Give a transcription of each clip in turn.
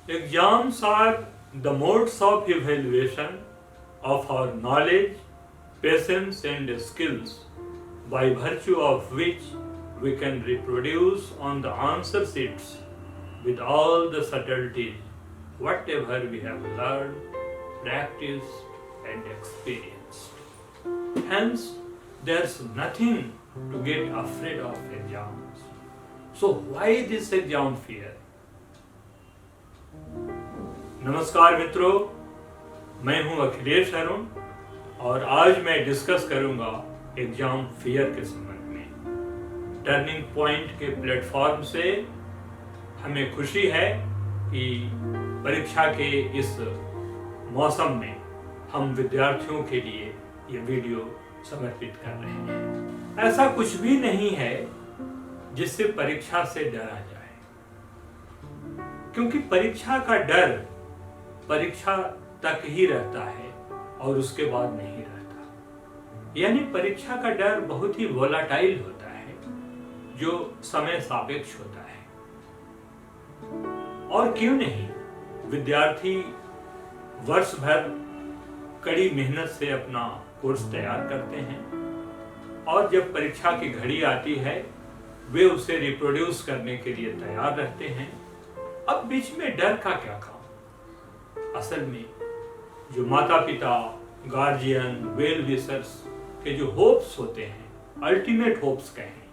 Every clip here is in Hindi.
Exams are the modes of evaluation of our knowledge, patience, and skills, by virtue of which we can reproduce on the answer sheets with all the subtleties whatever we have learned, practiced, and experienced. Hence, there's nothing to get afraid of exams. So, why this exam fear? नमस्कार मित्रों, मैं हूं अखिलेश अरुण और आज मैं डिस्कस करूंगा एग्जाम फियर के संबंध में। टर्निंग पॉइंट के प्लेटफॉर्म से हमें खुशी है कि परीक्षा के इस मौसम में हम विद्यार्थियों के लिए ये वीडियो समर्पित कर रहे हैं। ऐसा कुछ भी नहीं है जिससे परीक्षा से डरा जाए, क्योंकि परीक्षा का डर परीक्षा तक ही रहता है और उसके बाद नहीं रहता। यानी परीक्षा का डर बहुत ही वोलाटाइल होता है, जो समय सापेक्ष होता है। और क्यों नहीं, विद्यार्थी वर्ष भर कड़ी मेहनत से अपना कोर्स तैयार करते हैं और जब परीक्षा की घड़ी आती है वे उसे रिप्रोड्यूस करने के लिए तैयार रहते हैं। अब बीच में डर का क्या काम? असल में जो माता पिता, गार्जियन, वेल विशर्स के जो होप्स होते हैं, अल्टीमेट होप्स कहें,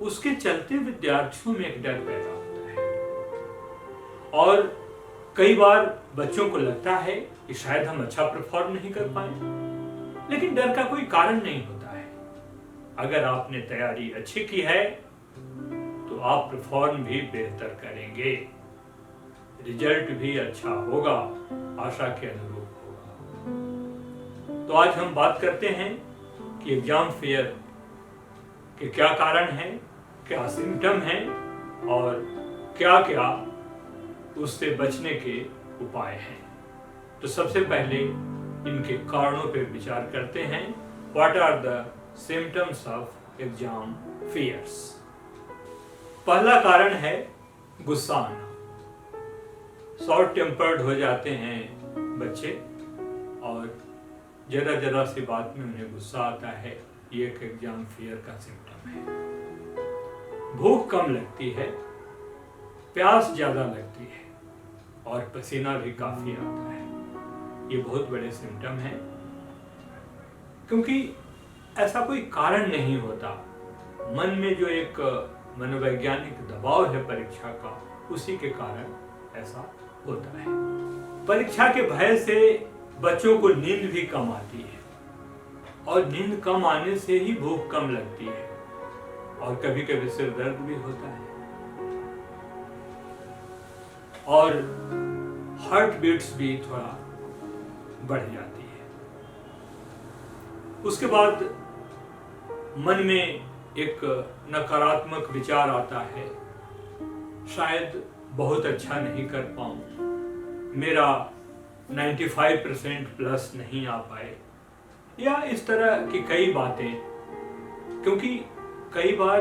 उसके चलते विद्यार्थियों में एक डर पैदा होता है। और कई बार बच्चों को लगता है कि शायद हम अच्छा परफॉर्म नहीं कर पाए, लेकिन डर का कोई कारण नहीं होता है। अगर आपने तैयारी अच्छी की है तो आप परफॉर्म भी बेहतर करेंगे, रिजल्ट भी अच्छा होगा, आशा के अनुरूप होगा। तो आज हम बात करते हैं कि एग्जाम फेयर के क्या कारण हैं, क्या सिम्टम हैं और क्या क्या उससे बचने के उपाय हैं। तो सबसे पहले इनके कारणों पर विचार करते हैं। What are the symptoms of exam fears? पहला कारण है गुस्सा आना। शॉर्ट टेम्पर्ड हो जाते हैं बच्चे और जरा जरा सी बात में उन्हें गुस्सा आता है। ये एक एग्जाम फियर का सिम्टम है। भूख कम लगती है, प्यास ज्यादा लगती है और पसीना भी काफी आता है। ये बहुत बड़े सिम्टम हैं, क्योंकि ऐसा कोई कारण नहीं होता। मन में जो एक मनोवैज्ञानिक दबाव है परीक्षा का, उसी के कारण ऐसा होता है। परीक्षा के भय से बच्चों को नींद भी कम आती है और नींद कम आने से ही भूख कम लगती है और कभी कभी सिर दर्द भी होता है और हार्ट बीट्स भी थोड़ा बढ़ जाती है। उसके बाद मन में एक नकारात्मक विचार आता है, शायद बहुत अच्छा नहीं कर पाऊं, मेरा 95% प्लस नहीं आ पाए, या इस तरह की कई बातें। क्योंकि कई बार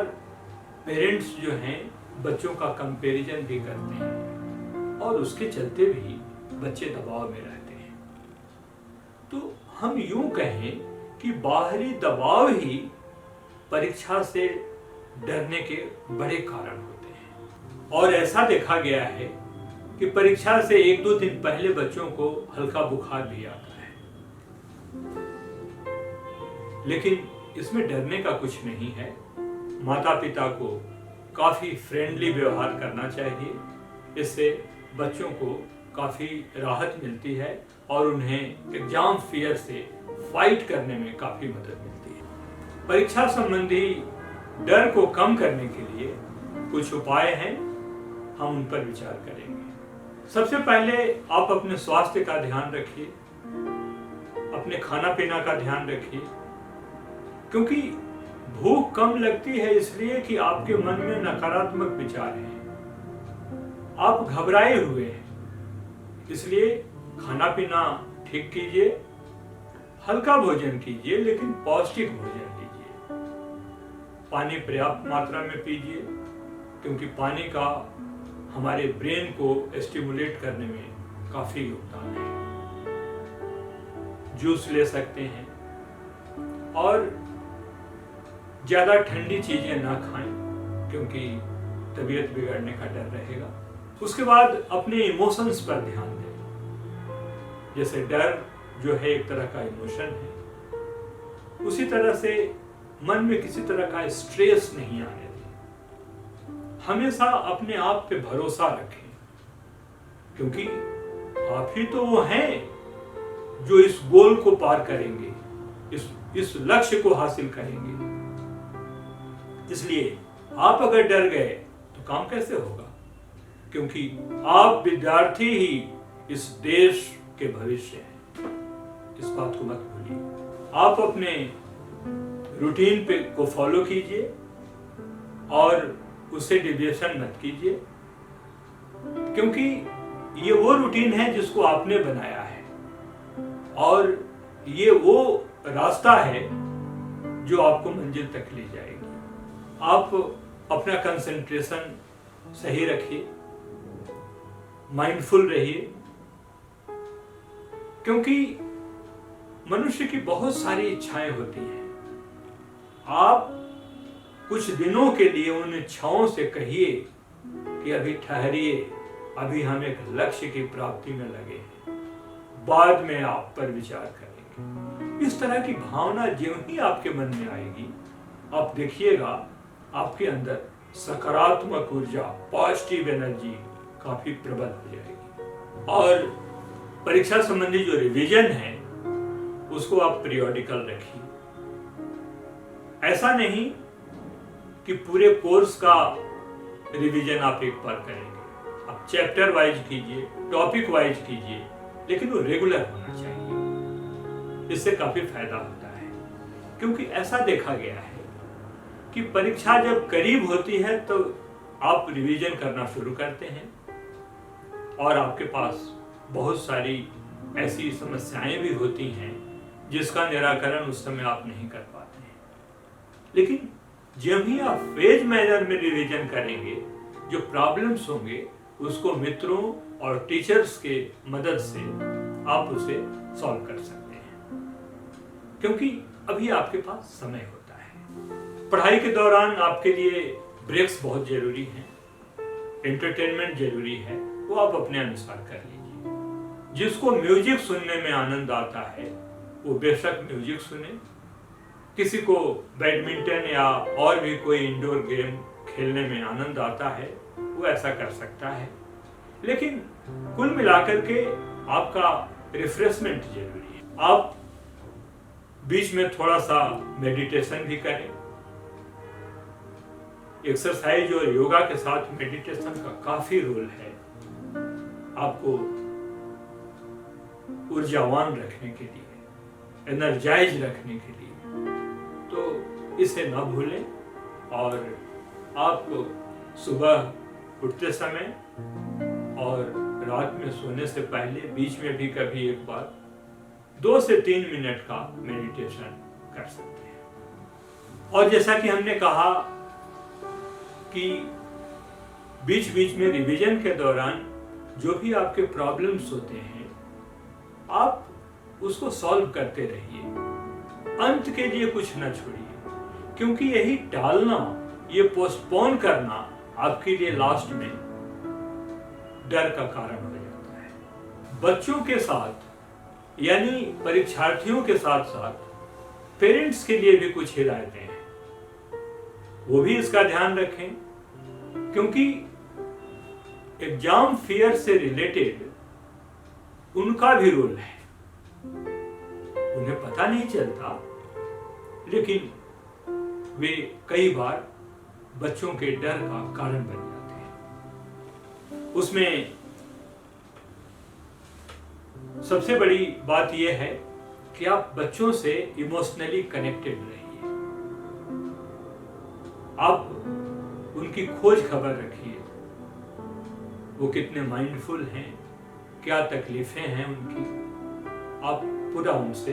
पेरेंट्स जो हैं बच्चों का कंपैरिजन भी करते हैं और उसके चलते भी बच्चे दबाव में रहते हैं। तो हम यूं कहें कि बाहरी दबाव ही परीक्षा से डरने के बड़े कारण होते हैं। और ऐसा देखा गया है कि परीक्षा से 1-2 दिन पहले बच्चों को हल्का बुखार भी आता है, लेकिन इसमें डरने का कुछ नहीं है। माता पिता को काफी फ्रेंडली व्यवहार करना चाहिए, इससे बच्चों को काफी राहत मिलती है और उन्हें एग्जाम फियर से फाइट करने में काफी मदद मिलती है। परीक्षा संबंधी डर को कम करने के लिए कुछ उपाय हैं, हम उन पर विचार करेंगे। सबसे पहले आप अपने स्वास्थ्य का ध्यान रखिए, अपने खाना पीना का ध्यान रखिए, क्योंकि भूख कम लगती है इसलिए कि आपके मन में नकारात्मक विचार हैं, आप घबराए हुए हैं, इसलिए खाना पीना ठीक कीजिए, हल्का भोजन कीजिए लेकिन पौष्टिक भोजन कीजिए। पानी पर्याप्त मात्रा में पीजिए, क्योंकि पानी का हमारे ब्रेन को स्टिमुलेट करने में काफी योगदान है। जूस ले सकते हैं और ज्यादा ठंडी चीजें ना खाएं क्योंकि तबीयत बिगड़ने का डर रहेगा। उसके बाद अपने इमोशंस पर ध्यान दें। जैसे डर जो है एक तरह का इमोशन है, उसी तरह से मन में किसी तरह का स्ट्रेस नहीं आने दें। हमेशा अपने आप पे भरोसा रखें क्योंकि आप ही तो वो हैं जो इस गोल को पार करेंगे, इस लक्ष्य को हासिल करेंगे। इसलिए आप अगर डर गए तो काम कैसे होगा, क्योंकि आप विद्यार्थी ही इस देश के भविष्य हैं। इस बात को मत भूलिए। आप अपने रूटीन पे को फॉलो कीजिए और उससे डिविएशन मत कीजिए, क्योंकि ये वो रूटीन है जिसको आपने बनाया है और ये वो रास्ता है जो आपको मंजिल तक ले जाएगी। आप अपना कंसंट्रेशन सही रखिए, माइंडफुल रहिए, क्योंकि मनुष्य की बहुत सारी इच्छाएं होती हैं। आप कुछ दिनों के लिए उन इच्छाओं से कहिए कि अभी ठहरिए, अभी हम एक लक्ष्य की प्राप्ति में लगे हैं, बाद में आप पर विचार करेंगे। इस तरह की भावना ज्यों ही आपके मन में आएगी, आप देखिएगा आपके अंदर सकारात्मक ऊर्जा, पॉजिटिव एनर्जी काफी प्रबल हो जाएगी। और परीक्षा संबंधी जो रिवीजन है उसको आप पीरियोडिकल रखिए। ऐसा नहीं कि पूरे कोर्स का रिवीजन आप एक बार करेंगे। आप चैप्टर वाइज कीजिए, टॉपिक वाइज कीजिए, लेकिन वो रेगुलर होना चाहिए। इससे काफी फायदा होता है, क्योंकि ऐसा देखा गया है कि परीक्षा जब करीब होती है तो आप रिवीजन करना शुरू करते हैं और आपके पास बहुत सारी ऐसी समस्याएं भी होती हैं जिसका निराकरण उस समय आप नहीं कर पाते हैं। लेकिन जब ही आप फेज मैनर में रिवीजन करेंगे, जो प्रॉब्लम्स होंगे उसको मित्रों और टीचर्स के मदद से आप उसे सॉल्व कर सकते हैं, क्योंकि अभी आपके पास समय होता है। पढ़ाई के दौरान आपके लिए ब्रेक्स बहुत जरूरी हैं, एंटरटेनमेंट जरूरी है, वो आप अपने अनुसार कर लीजिए। जिसको म्यूजिक सुनने में आनंद आता है वो बेशक म्यूजिक सुने। किसी को बैडमिंटन या और भी कोई इंडोर गेम खेलने में आनंद आता है वो ऐसा कर सकता है। लेकिन कुल मिलाकर के आपका रिफ्रेशमेंट जरूरी है। आप बीच में थोड़ा सा मेडिटेशन भी करें। एक्सरसाइज और योगा के साथ मेडिटेशन का काफी रोल है आपको ऊर्जावान रखने के लिए, एनर्जाइज रखने के लिए। तो इसे न भूलें और आप सुबह उठते समय और रात में सोने से पहले बीच में भी कभी एक बार 2 से 3 मिनट का मेडिटेशन कर सकते हैं। और जैसा कि हमने कहा कि बीच बीच में रिवीजन के दौरान जो भी आपके प्रॉब्लम्स होते हैं आप उसको सॉल्व करते रहिए, अंत के लिए कुछ न छोड़िए, क्योंकि यही टालना, ये पोस्टपोन करना आपके लिए लास्ट में डर का कारण हो जाता है। बच्चों के साथ यानी परीक्षार्थियों के साथ साथ पेरेंट्स के लिए भी कुछ हिदायतें हैं, वो भी इसका ध्यान रखें, क्योंकि एग्जाम फियर से रिलेटेड उनका भी रोल है। उन्हें पता नहीं चलता, लेकिन वे कई बार बच्चों के डर का कारण बन जाते हैं। उसमें सबसे बड़ी बात यह है कि आप बच्चों से इमोशनली कनेक्टेड रहिए। आप उनकी खोज खबर रखिए, वो कितने माइंडफुल हैं, क्या तकलीफें हैं उनकी, आप पूरा उनसे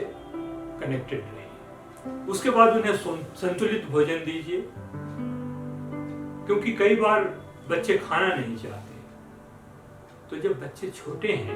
कनेक्टेड रहिए। उसके बाद उन्हें संतुलित भोजन दीजिए, क्योंकि कई बार बच्चे खाना नहीं चाहते, तो जब बच्चे छोटे हैं